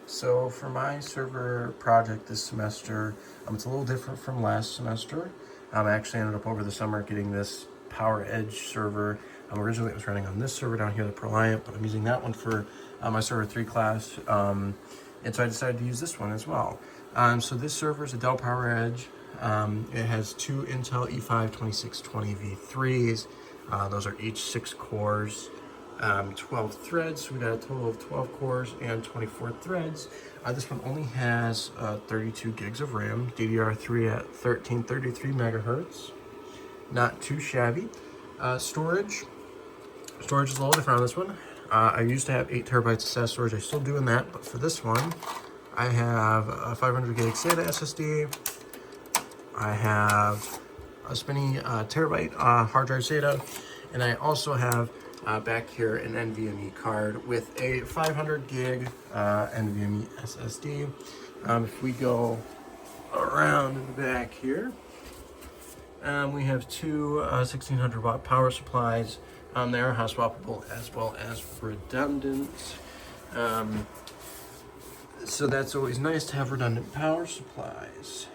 So for my server project this semester, it's a little different from last semester. I actually ended up over the summer getting this Power Edge server. Originally it was running on this server down here, the Reliant, but I'm using that one for my server 3 class. And so I decided to use this one as well. So this server is a Dell Power Edge. It has two Intel E5 2620 V3s. Those are each 6 cores. 12 threads, so we got a total of 12 cores and 24 threads. This one only has 32 gigs of RAM, DDR3 at 1333 megahertz. Not too shabby. Storage is a little different on this one. I used to have 8 terabytes of SAS storage. I'm still doing that, but for this one, I have a 500 gig SATA SSD. I have a spinny terabyte hard drive SATA, and I also have back here an NVMe card with a 500 gig NVMe SSD. If we go around in the back here, we have two 1600 watt power supplies. They are hot swappable as well as redundant. So that's always nice to have redundant power supplies.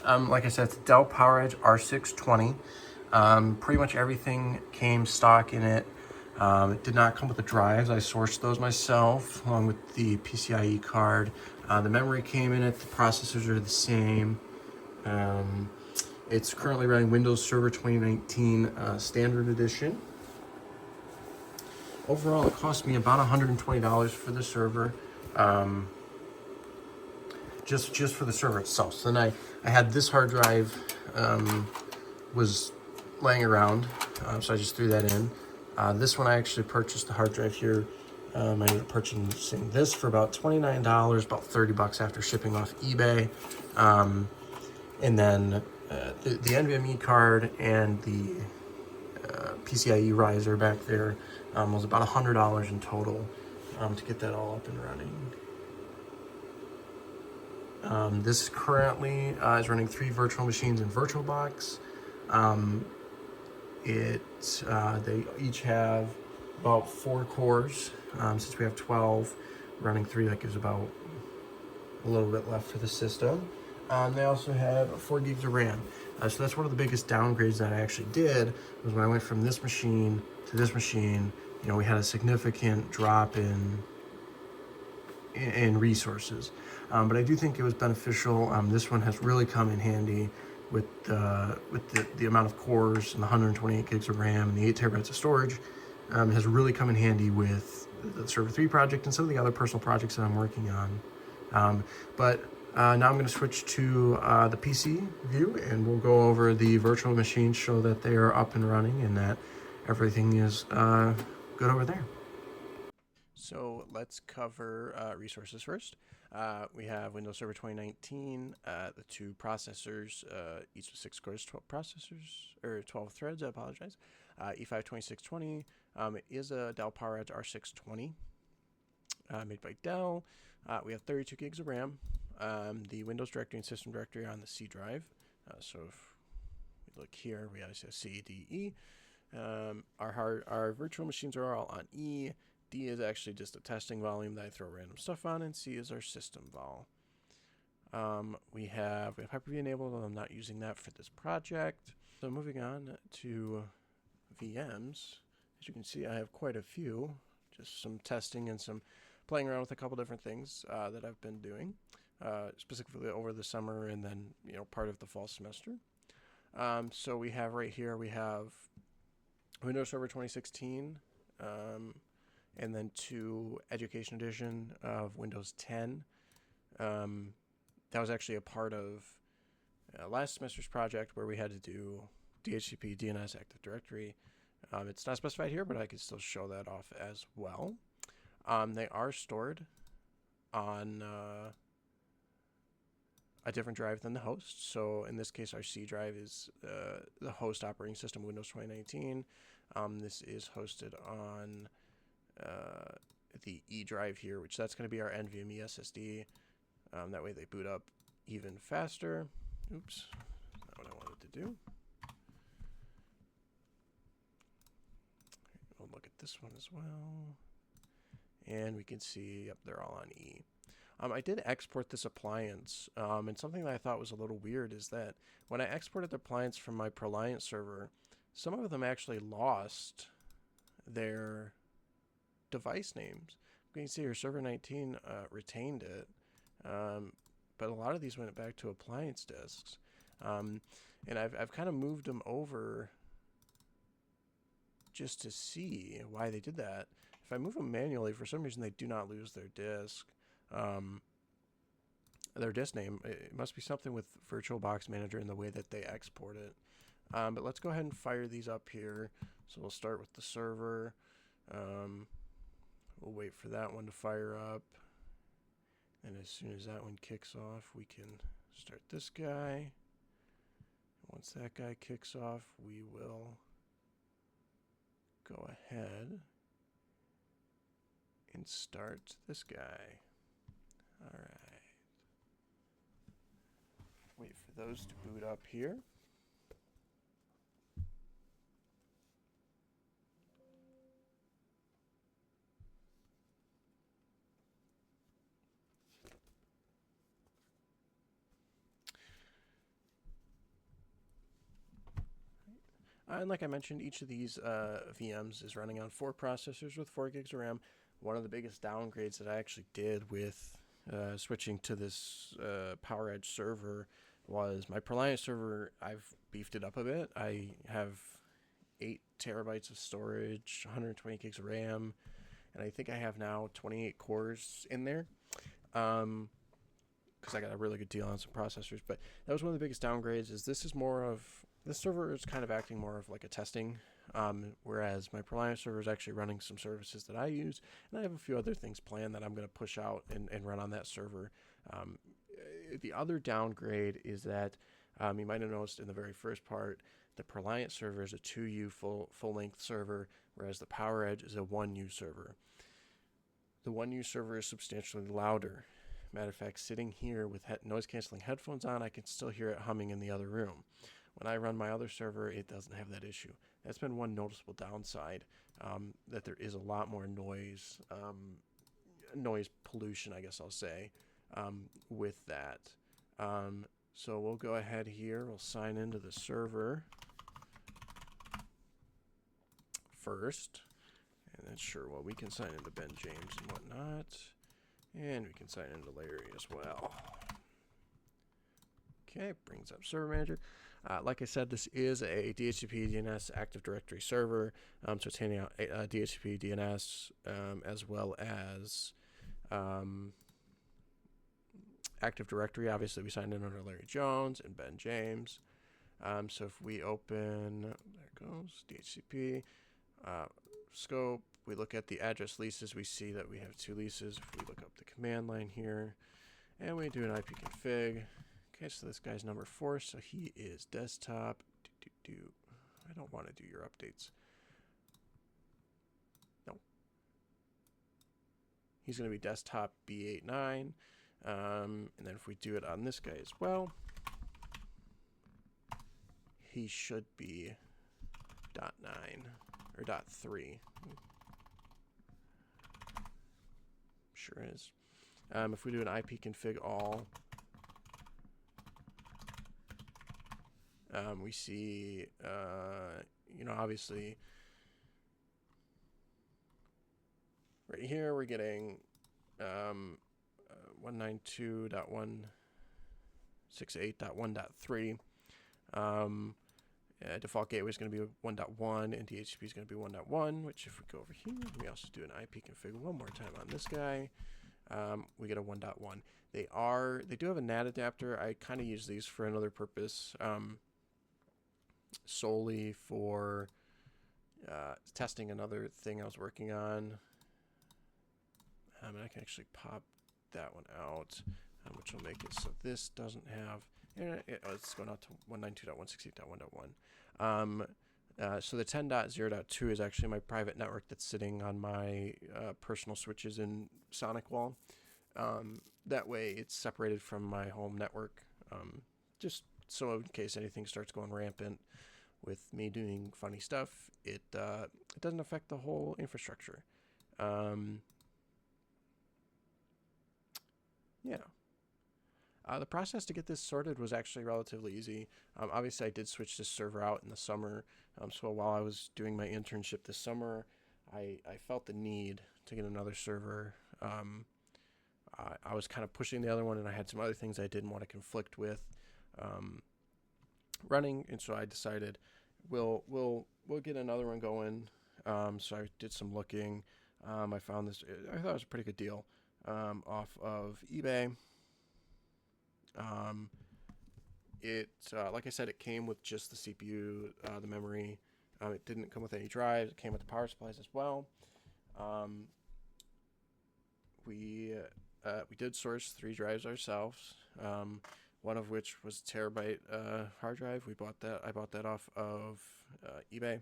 Like I said, it's a Dell PowerEdge R620. Pretty much everything came stock in it. It did not come with the drives. I sourced those myself along with the PCIe card. The memory came in it. The processors are the same. It's currently running Windows Server 2019 Standard Edition. Overall, it cost me about $120 for the server. Just for the server itself. So then I had this hard drive was laying around, so I just threw that in. This one I actually purchased the hard drive here. I ended up purchasing this for about $29, about $30 after shipping off eBay. And then the NVMe card and the PCIe riser back there was about $100 in total to get that all up and running. This currently is running 3 virtual machines in VirtualBox. They each have about 4 cores. Since we have 12, running 3, that gives about a little bit left for the system. They also have 4 gigs of RAM. So that's one of the biggest downgrades that I actually did, was when I went from this machine to this machine. You know, we had a significant drop in resources. But I do think it was beneficial. This one has really come in handy with the amount of cores and the 128 gigs of RAM and the 8 terabytes of storage. Has really come in handy with the Server 3 project and some of the other personal projects that I'm working on. But now I'm going to switch to the PC view, and we'll go over the virtual machines, show that they are up and running and that everything is good over there. So let's cover resources first. We have Windows Server 2019, the 2 processors, each with 6 cores, 12 processors, or 12 threads, I apologize. E5 2620, it is a Dell PowerEdge R620, made by Dell. We have 32 gigs of RAM, the Windows directory and system directory are on the C drive. So if we look here, we have C, D, E. Our virtual machines are all on E. D is actually just a testing volume that I throw random stuff on, and C is our system vol. We have Hyper-V enabled, and I'm not using that for this project. So moving on to VMs, as you can see, I have quite a few, just some testing and some playing around with a couple different things that I've been doing, specifically over the summer and then part of the fall semester. So we have right here, we have Windows Server 2016, and then 2 Education Edition of Windows 10. That was actually a part of last semester's project where we had to do DHCP, DNS, Active Directory. It's not specified here, but I could still show that off as well. They are stored on a different drive than the host. So in this case, our C drive is the host operating system, Windows 2019. This is hosted on the E drive here, which that's going to be our NVMe SSD. That way they boot up even faster. Oops, not what I wanted to do. We'll look at this one as well. And we can see, yep, they're all on E. I did export this appliance, and something that I thought was a little weird is that when I exported the appliance from my Proliant server, some of them actually lost their device names. You can see here server 19 retained it, but a lot of these went back to appliance disks. And I've kind of moved them over just to see why they did that. If I move them manually, for some reason they do not lose their disk. Their disk name. It must be something with VirtualBox Manager and the way that they export it. But let's go ahead and fire these up here. So we'll start with the server. We'll wait for that one to fire up. And as soon as that one kicks off, we can start this guy. Once that guy kicks off, we will go ahead and start this guy. All right. Wait for those to boot up here. And like I mentioned, each of these VMs is running on 4 processors with 4 gigs of RAM. One of the biggest downgrades that I actually did with switching to this PowerEdge server was my Proliant server. I've beefed it up a bit. I have 8 terabytes of storage, 120 gigs of RAM, and I think I have now 28 cores in there. Because I got a really good deal on some processors. But that was one of the biggest downgrades. Is this server is kind of acting more of like a testing, whereas my Proliant server is actually running some services that I use, and I have a few other things planned that I'm going to push out and run on that server. The other downgrade is that you might have noticed in the very first part, the Proliant server is a 2U full-length server, whereas the PowerEdge is a 1U server. The 1U server is substantially louder. Matter of fact, sitting here with noise-canceling headphones on, I can still hear it humming in the other room. When I run my other server, it doesn't have that issue. That's been one noticeable downside, that there is a lot more noise pollution, I guess I'll say, with that. So we'll go ahead here. We'll sign into the server first. And then sure, well, we can sign into Ben James and whatnot. And we can sign into Larry as well. Okay, brings up Server Manager. Like I said, this is a DHCP DNS Active Directory server. So it's handing out DHCP DNS as well as Active Directory. Obviously, we signed in under Larry Jones and Ben James. So if we open, there it goes, DHCP, scope, we look at the address leases, we see that we have 2 leases. If we look up the command line here, and we do an IP config. Okay, so this guy's number 4, so he is desktop. I don't want to do your updates. No. He's going to be desktop B89. And then if we do it on this guy as well, he should be .9 or .3. Sure is. If we do an IP config all, we see, obviously, right here we're getting 192.168.1.3. Default gateway is going to be 1.1, and DHCP is going to be 1.1, which if we go over here, we also do an IP config one more time on this guy, we get a 1.1. They do have a NAT adapter. I kind of use these for another purpose, solely for testing another thing I was working on. And I can actually pop that one out, which will make it so this doesn't have, it's going out to 192.168.1.1. So the 10.0.2 is actually my private network that's sitting on my personal switches in SonicWall. That way it's separated from my home network, just so in case anything starts going rampant with me doing funny stuff, it doesn't affect the whole infrastructure. yeah. The process to get this sorted was actually relatively easy. Obviously, I did switch this server out in the summer. So while I was doing my internship this summer, I felt the need to get another server. I was kind of pushing the other one, and I had some other things I didn't want to conflict with running, and so I decided we'll get another one going. So I did some looking. I found this. I thought it was a pretty good deal off of eBay. Like I said, it came with just the CPU, the memory. It didn't come with any drives. It came with the power supplies as well. We did source 3 drives ourselves. One of which was a terabyte hard drive. I bought that off of eBay.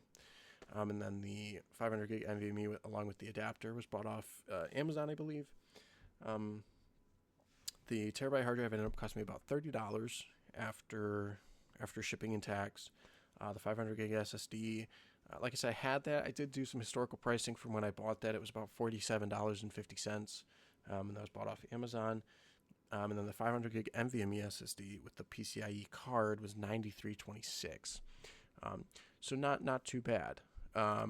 And then the 500 gig NVMe along with the adapter was bought off Amazon, I believe. The terabyte hard drive ended up costing me about $30 after shipping and tax. The 500 gig SSD, like I said, I had that. I did do some historical pricing from when I bought that. It was about $47.50, and that was bought off Amazon. And then the 500 gig NVMe SSD with the PCIe card was $93.26. So not too bad. I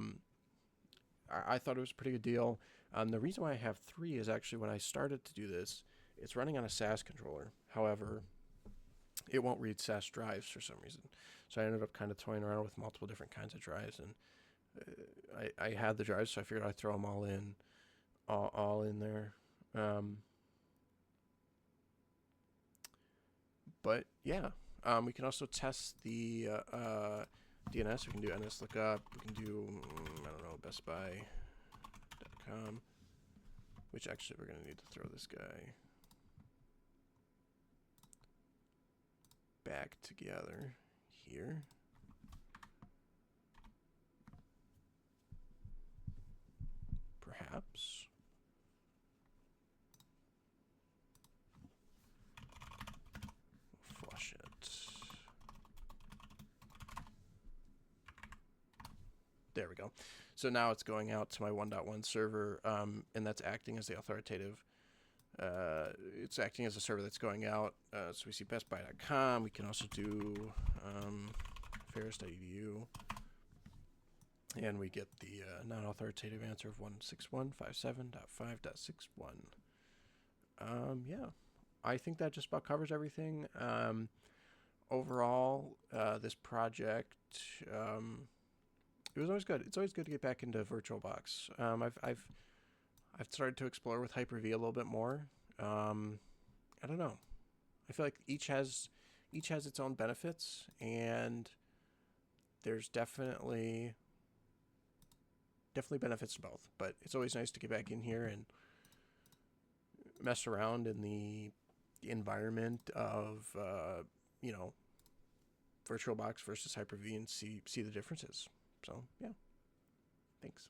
thought it was a pretty good deal. The reason why I have 3 is actually when I started to do this, it's running on a SAS controller. However, it won't read SAS drives for some reason. So I ended up kind of toying around with multiple different kinds of drives, and I had the drives, so I figured I'd throw them all in there. But yeah, we can also test the DNS. We can do NS lookup. We can do, I don't know, bestbuy.com, which actually we're going to need to throw this guy back together here. Perhaps. Flush it. There we go. So now it's going out to my 1.1 server, and that's acting as the authoritative. It's acting as a server that's going out. So we see bestbuy.com. We can also do ferris.edu. And we get the non-authoritative answer of 161.57.5.61. Yeah, I think that just about covers everything. Overall, this project, it was always good. It's always good to get back into VirtualBox. I've started to explore with Hyper-V a little bit more. I don't know. I feel like each has its own benefits, and there's definitely benefits to both. But it's always nice to get back in here and mess around in the environment of VirtualBox versus Hyper-V and see the differences. So yeah, thanks.